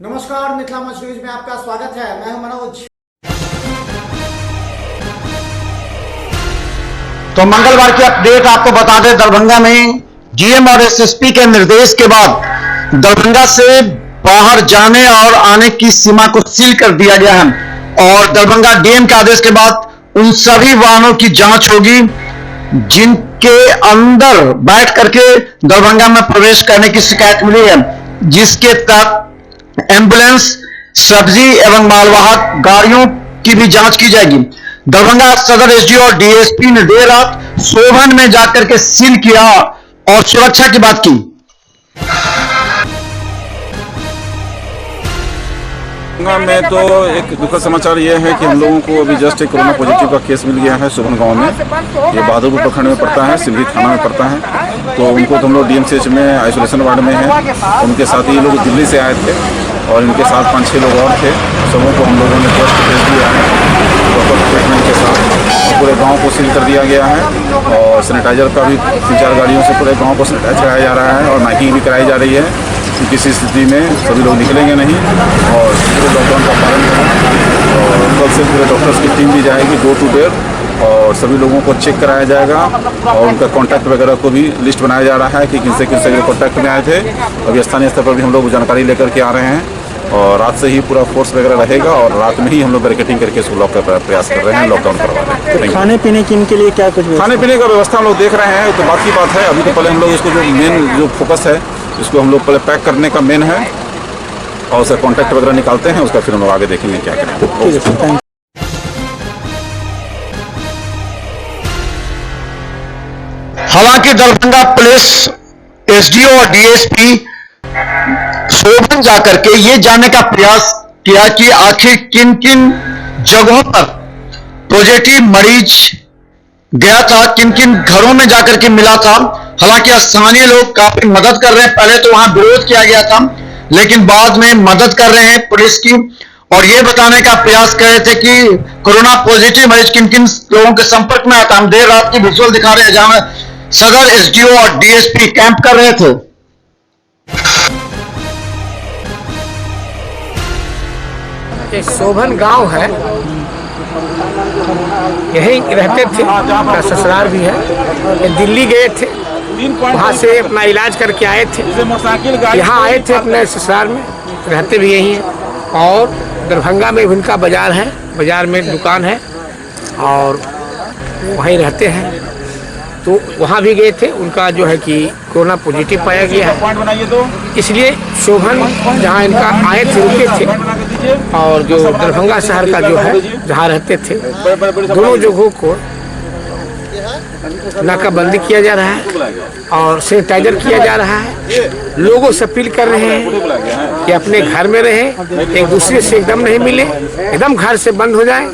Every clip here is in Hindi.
नमस्कार, मिथिला मंच न्यूज में आपका स्वागत है। मैं हूं मनोज। तो मंगलवार की अपडेट आपको बता दें, दरभंगा में डीएम और एसएसपी के निर्देश के बाद दरभंगा से बाहर जाने और आने की सीमा को सील कर दिया गया है और दरभंगा डीएम के आदेश के बाद उन सभी वाहनों की जांच होगी जिनके अंदर बैठ करके दरभंगा में प्रवेश करने की शिकायत मिली है, जिसके तहत एम्बुलेंस, सब्जी एवं मालवाहक गाड़ियों की भी जांच की जाएगी। दरभंगा सदर एसडीओ और डीएसपी ने देर रात सोभन में जाकर के सील किया और सुरक्षा की बात की। में तो एक दुखद समाचार यह है कि हम लोगों को अभी जस्ट एक कोरोना पॉजिटिव का केस मिल गया है सोभन गांव में। ये बहादुरपुर प्रखंड में पड़ता है, सिलगी थाना में पड़ता है। तो उनको तो हम लोग डीएमसीएच में आइसोलेशन वार्ड में हैं। उनके साथ ही लोग दिल्ली से आए थे और इनके साथ 5-6 लोग और थे। सबों को हम लोगों ने टेस्ट भेज दिया है प्रॉपर ट्रीटमेंट के साथ। पूरे गाँव को सील कर दिया गया है और सैनिटाइजर का भी 3-4 गाड़ियों से पूरे गाँव को सैनिटाइज कराया जा रहा है और माइकिंग भी कराई जा रही है। किसी स्थिति में सभी लोग निकलेंगे नहीं और पूरे लॉकडाउन का पालन करें। और कल से पूरे डॉक्टर्स की टीम भी जाएगी डोर टू डोर और सभी लोगों को चेक कराया जाएगा और उनका कॉन्टैक्ट वगैरह को भी लिस्ट बनाया जा रहा है कि किनसे किनसे कॉन्टैक्ट में आए थे। अभी स्थानीय स्तर पर भी हम लोग जानकारी लेकर के आ रहे हैं और रात से ही पूरा फोर्स वगैरह रहेगा और रात में ही हम लोग बैरिकेडिंग करके इसको लॉक का प्रयास कर रहे हैं, लॉकडाउन करवा रहे हैं। तो खाने पीने की इनके लिए क्या कुछ खाने पीने का व्यवस्था हम लोग देख रहे हैं, तो बात की बात है। अभी तो पहले हम लोग इसको जो मेन जो फोकस है इसको हम लोग पहले पैक करने का मेन है और उसका कॉन्टैक्ट वगैरह निकालते हैं, उसका फिर हम लोग आगे देखेंगे क्या करेंगे। हालांकि दरभंगा पुलिस एसडीओ और डीएसपी सोभन जाकर के ये जानने का प्रयास किया कि आखिर किन किन जगहों पर पॉजिटिव मरीज गया था, किन किन घरों में जाकर के मिला था। हालांकि स्थानीय लोग काफी मदद कर रहे हैं। पहले तो वहां विरोध किया गया था लेकिन बाद में मदद कर रहे हैं पुलिस की और ये बताने का प्रयास कर रहे थे कि कोरोना पॉजिटिव मरीज किन किन लोगों के संपर्क में आता। हम देर रात की विजुअल दिखा रहे हैं जहां सदर एसडीओ और डीएसपी कैंप कर रहे थे। एक सोभन गांव है, यहीं रहते थे, अपना ससुराल भी है। ये दिल्ली गए थे, वहाँ से अपना इलाज करके आए थे, यहाँ आए थे अपने ससुराल में, रहते भी यहीं हैं। और दरभंगा में उनका बाजार है, बाजार में दुकान है और वहीं रहते हैं। तो वहाँ भी गए थे, उनका जो है कि कोरोना पॉजिटिव पाया गया है, इसलिए सोभन जहाँ इनका आए थे रुके थे और जो दरभंगा शहर का जो है जहाँ रहते थे दोनों जगहों को नाकाबंदी किया जा रहा है और सैनिटाइजर किया जा रहा है। लोगों से अपील कर रहे हैं कि अपने घर में रहें, एक दूसरे से एकदम नहीं मिले, एकदम घर से बंद हो जाए।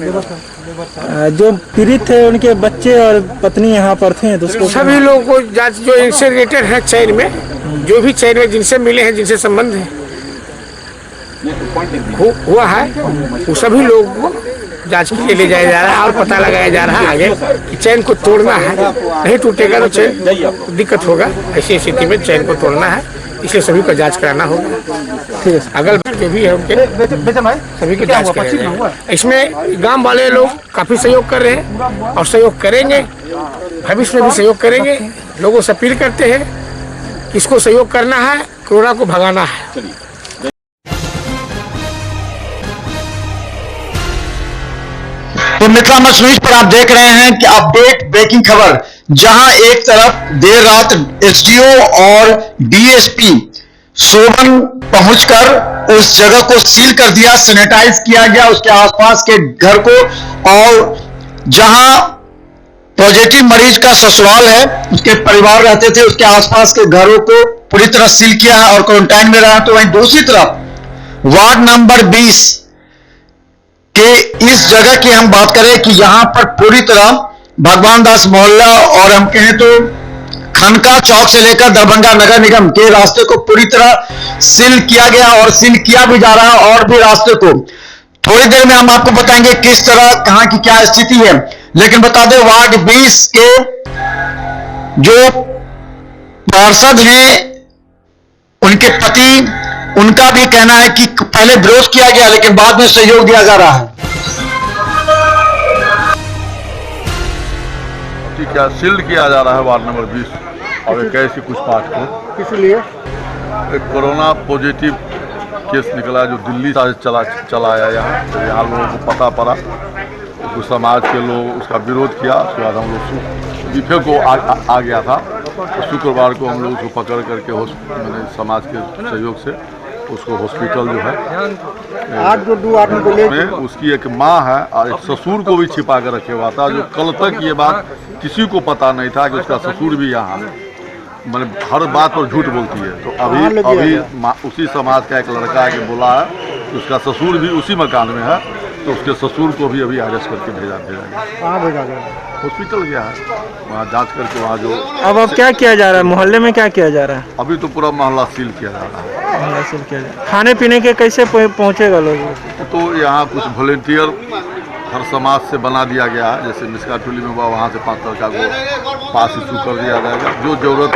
जो पीड़ित थे उनके बच्चे और पत्नी यहाँ पर थे, तो उसको सभी लोगों को जांच, जो इनसे रिलेटेड है चैन में, जो भी चैन में जिनसे मिले हैं, जिनसे संबंध है हुआ है, वो सभी लोगों को जांच के लिए ले जाया जा रहा है और पता लगाया जा रहा है आगे कि चैन को तोड़ना है। नहीं टूटेगा तो चैन दिक्कत होगा, ऐसी स्थिति में चैन को तोड़ना है, इसलिए सभी को जांच कराना होगा। ठीक है, अगल बगल जो भी है उनके सभी को जांच कराना। इसमें गांव वाले लोग काफी सहयोग कर रहे हैं और सहयोग करेंगे, भविष्य में भी सहयोग करेंगे। लोगों से अपील करते हैं कि इसको सहयोग करना है, कोरोना को भगाना है। तो मिथिला मंच न्यूज पर आप देख रहे हैं कि अपडेट ब्रेकिंग खबर, जहां एक तरफ देर रात एसडीओ और डीएसपी सोभन पहुंचकर उस जगह को सील कर दिया, सैनिटाइज किया गया उसके आसपास के घर को, और जहां पॉजिटिव मरीज का ससुराल है, उसके परिवार रहते थे, उसके आसपास के घरों को पूरी तरह सील किया है और क्वारंटाइन में रहा। तो वहीं दूसरी तरफ वार्ड नंबर 20 कि इस जगह की हम बात करें कि यहां पर पूरी तरह भगवान दास मोहल्ला और हम कहें तो खनका चौक से लेकर दरभंगा नगर निगम के रास्ते को पूरी तरह सील किया गया और सील किया भी जा रहा है। और भी रास्ते को थोड़ी देर में हम आपको बताएंगे किस तरह कहां की क्या स्थिति है। लेकिन बता दें वार्ड 20 के जो पार्षद हैं, उनके पति उनका भी कहना है कि पहले विरोध किया गया लेकिन बाद में सहयोग दिया जा रहा है। क्या सील्ड किया जा रहा है वार्ड नंबर 20 और 21 की कुछ पार्ट को, इसलिए एक कोरोना पॉजिटिव केस निकला जो दिल्ली से चला आया यहाँ लोगों को पता पड़ा, कुछ समाज के लोग उसका विरोध किया। उसके बाद हम लोग बीफे को आ गया था, तो शुक्रवार को हम लोग उसको पकड़ करके मैंने समाज के सहयोग से उसको हॉस्पिटल जो है 822 आदमी को ले, में उसकी एक माँ है और एक ससुर को भी छिपा कर रखे हुआ था, जो कल तक ये बात किसी को पता नहीं था कि उसका ससुर भी यहाँ मतलब हर बात पर झूठ बोलती है। तो अभी उसी समाज का एक लड़का आके बोला है कि उसका ससुर भी उसी मकान में है, तो उसके ससुर को भी अभी अरेस्ट करके भेजा गया। कहाँ भेजा गया? हॉस्पिटल गया है, वहाँ जांच करके वहाँ जो अब क्या किया जा रहा है? मोहल्ले में क्या किया जा रहा है? अभी तो पूरा मोहल्ला सील किया जा रहा है। मोहल्ला सील किया जा रहा है। खाने पीने के कैसे पहुँचेगा लोग? तो यहाँ कुछ वॉलेंटियर हर समाज से बना दिया गया है, जैसे मिसका टोली में हुआ वहाँ से 5 लड़का को पास इशू कर दिया जाएगा। जो जरूरत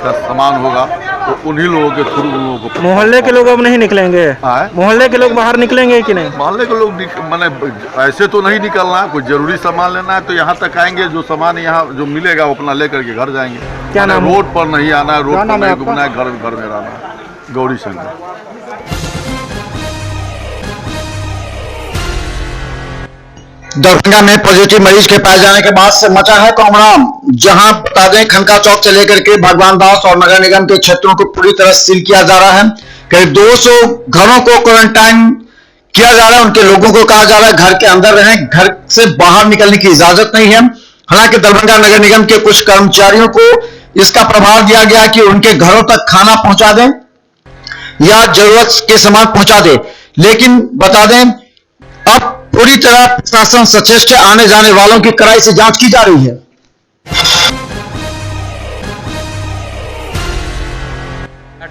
का सामान होगा तो उन्हीं लोगों के थ्रू उन लोगों को। मोहल्ले के लोग अब नहीं निकलेंगे? मोहल्ले के लोग बाहर निकलेंगे कि नहीं? मोहल्ले के लोग मैंने ऐसे तो नहीं निकलना है, कोई जरूरी सामान लेना है तो यहाँ तक आएंगे, जो सामान यहाँ जो मिलेगा वो अपना लेकर के घर जाएंगे। क्या नाम? रोड पर नहीं आना है, रोड पर नहीं घूमना है, घर में रहना है। गौरी शंकर। दरभंगा में पॉजिटिव मरीज के पाए जाने के बाद से मचा है कोहराम, जहां बता दें खनका चौक से लेकर के भगवान दास और नगर निगम के क्षेत्रों को पूरी तरह सील किया जा रहा है। करीब 200 घरों को क्वारंटाइन किया जा रहा है। उनके लोगों को कहा जा रहा है घर के अंदर रहें, घर से बाहर निकलने की इजाजत नहीं है। हालांकि दरभंगा नगर निगम के कुछ कर्मचारियों को इसका प्रभार दिया गया कि उनके घरों तक खाना पहुंचा दें या जरूरत के सामान पहुंचा दे, लेकिन बता दें अब पूरी तरह प्रशासन सचेत है। आने जाने वालों की कड़ाई से जांच की जा रही है।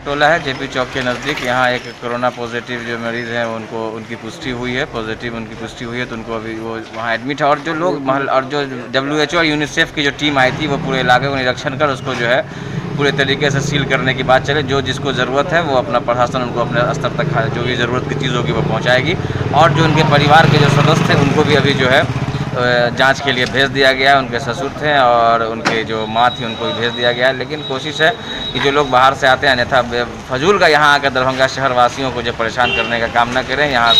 टोला है जेपी चौक के नज़दीक, यहाँ एक कोरोना पॉजिटिव जो मरीज़ हैं उनको उनकी पुष्टि हुई है, पॉजिटिव उनकी पुष्टि हुई है, तो उनको अभी वो वहाँ एडमिट है। और जो लोग और जो WHO और यूनिसेफ की जो टीम आई थी वो पूरे इलाके को निरीक्षण कर उसको जो है पूरे तरीके से सील करने की बात चले। जो जिसको ज़रूरत है वो अपना प्रशासन उनको अपने स्तर तक जो भी ज़रूरत की चीज़ होगी वो पहुँचाएगी। और जो उनके परिवार के जो सदस्य थे उनको भी अभी जो है जांच के लिए भेज दिया गया है। उनके ससुर थे और उनके जो माँ थी उनको भी भेज दिया गया है। लेकिन कोशिश है कि जो लोग बाहर से आते हैं अन्यथा फजूल का यहाँ आकर दरभंगा शहर वासियों को जो परेशान करने का काम न करें। यहाँ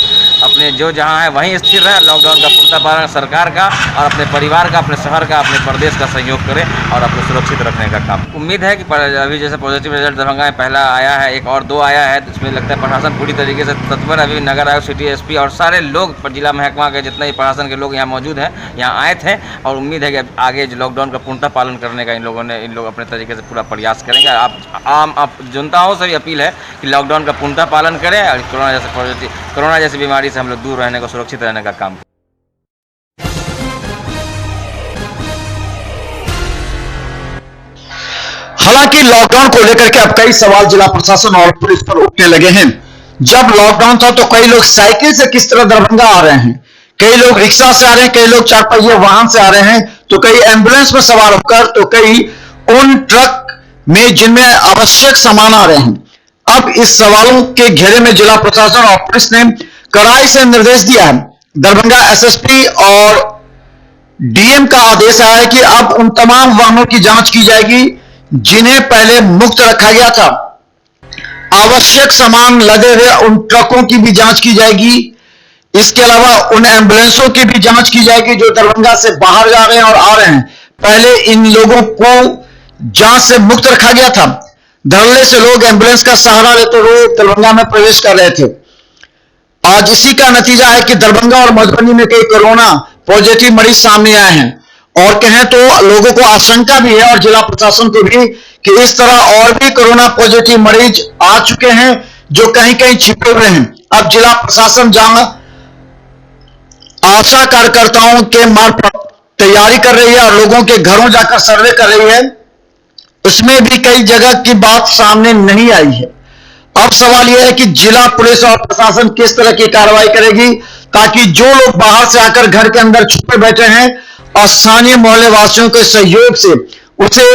अपने जो जहाँ है वहीं स्थिर रहें, लॉकडाउन का पूर्णतः पालन सरकार का और अपने परिवार का, अपने शहर का, अपने प्रदेश का सहयोग करें और अपने सुरक्षित रखने का काम। उम्मीद है कि अभी जैसे पॉजिटिव रिजल्ट दरभंगा में पहला आया है, एक और 2 आया है, इसमें लगता है प्रशासन पूरी तरीके से तत्पर। अभी नगर आयोग, सिटी SP और सारे लोग जिला महकमा के जितने भी प्रशासन के लोग यहाँ मौजूद हैं यहाँ आए थे और उम्मीद है कि आगे जो लॉकडाउन का पूर्णतः पालन करने का इन लोग अपने तरीके से पूरा प्रयास करेंगे। आप जनताओं से भी अपील है कि लॉकडाउन का पूर्णतः पालन करें और कोरोना जैसी बीमारी से हम लोग दूर रहने को, सुरक्षित रहने का काम करें। हालांकि लॉकडाउन को लेकर के अब कई सवाल जिला प्रशासन और पुलिस पर उठने लगे हैं। जब लॉकडाउन था तो कई लोग साइकिल से किस तरह दरभंगा आ रहे हैं, कई लोग रिक्शा से आ रहे हैं, कई लोग 4 पहिए वाहन से आ रहे हैं, तो कई एम्बुलेंस में सवार होकर, तो कई उन ट्रक में जिनमें आवश्यक सामान आ रहे हैं। अब इस सवालों के घेरे में जिला प्रशासन और पुलिस ने कड़ाई से निर्देश दिया है। दरभंगा SSP और DM का आदेश आया है कि अब उन तमाम वाहनों की जांच की जाएगी जिन्हें पहले मुक्त रखा गया था। आवश्यक सामान लदे हुए उन ट्रकों की भी जांच की जाएगी। इसके अलावा उन एम्बुलेंसों की भी जांच की जाएगी जो दरभंगा से बाहर जा रहे हैं और आ रहे हैं। पहले इन लोगों को जांच से मुक्त रखा गया था। धरले से लोग एम्बुलेंस का सहारा लेते हुए दरभंगा में प्रवेश कर रहे थे। आज इसी का नतीजा है कि दरभंगा और मधुबनी में कई कोरोना पॉजिटिव मरीज सामने आए हैं और कहें तो लोगों को आशंका भी है और जिला प्रशासन को भी कि इस तरह और भी कोरोना पॉजिटिव मरीज आ चुके हैं जो कहीं कहीं छिपे हुए हैं। अब जिला प्रशासन जहां आशा कार्यकर्ताओं के मार्फत तैयारी कर रही है और लोगों के घरों जाकर सर्वे कर रही है, उसमें भी कई जगह की बात सामने नहीं आई है। अब सवाल यह है कि जिला पुलिस और प्रशासन किस तरह की कार्रवाई करेगी ताकि जो लोग बाहर से आकर घर के अंदर छुपे बैठे हैं और स्थानीय मोहल्ले वासियों के सहयोग से उसे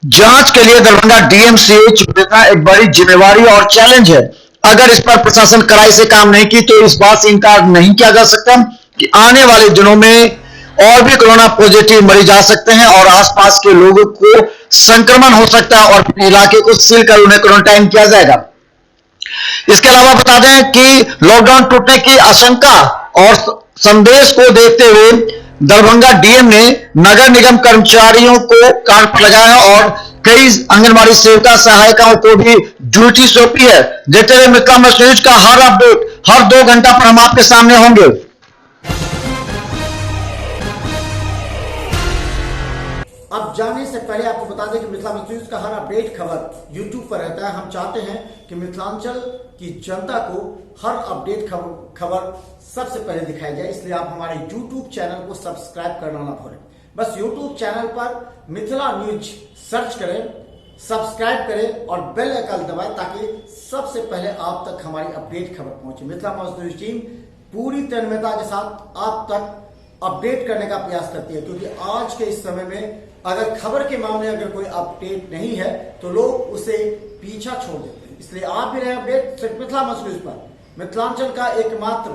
जांच के लिए दरभंगा DMCH भेजना एक बड़ी जिम्मेवारी और चैलेंज है। अगर इस पर प्रशासन कड़ाई से काम नहीं की तो इस बात से इनकार नहीं किया जा सकता कि आने वाले दिनों में और भी कोरोना पॉजिटिव मरीज आ सकते हैं और आसपास के लोगों को संक्रमण हो सकता है और इलाके को सील कर उन्हें क्वारंटाइन किया जाएगा। इसके अलावा बता दें कि लॉकडाउन टूटने की आशंका और संदेश को देखते हुए दरभंगा डीएम ने नगर निगम कर्मचारियों को काम पर लगाया और कई आंगनबाड़ी सेविका सहायिकाओं को भी ड्यूटी सौंपी है। देखते हुए मिथिला न्यूज का हर अपडेट हर 2 घंटा पर हम आपके सामने होंगे। अब जानने से पहले आपको बता दें कि मिथिला न्यूज का हर अपडेट खबर यूट्यूब पर रहता है। हम चाहते हैं कि मिथिलांचल की जनता को हर अपडेट खबर सबसे पहले दिखाई जाए, इसलिए आप हमारे यूट्यूब चैनल को सब्सक्राइब करना ना भूलें। बस यूट्यूब चैनल पर मिथिला न्यूज सर्च करें, सब्सक्राइब करें और बेल आइकन दबाएं ताकि सबसे पहले आप तक हमारी अपडेट खबर पहुंचे। मिथिला न्यूज टीम पूरी तन्मयता के साथ आप तक अपडेट करने का प्रयास करती है, क्योंकि आज के इस समय में अगर खबर के मामले अगर कोई अपडेट नहीं है तो लोग उसे पीछा छोड़ देते हैं। इसलिए आप भी रहे अपडेट सिर्फ मिथिला न्यूज पर, मिथिलांचल का एकमात्र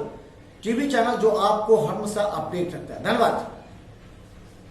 टीवी चैनल जो आपको हमेशा अपडेट रखता है। धन्यवाद।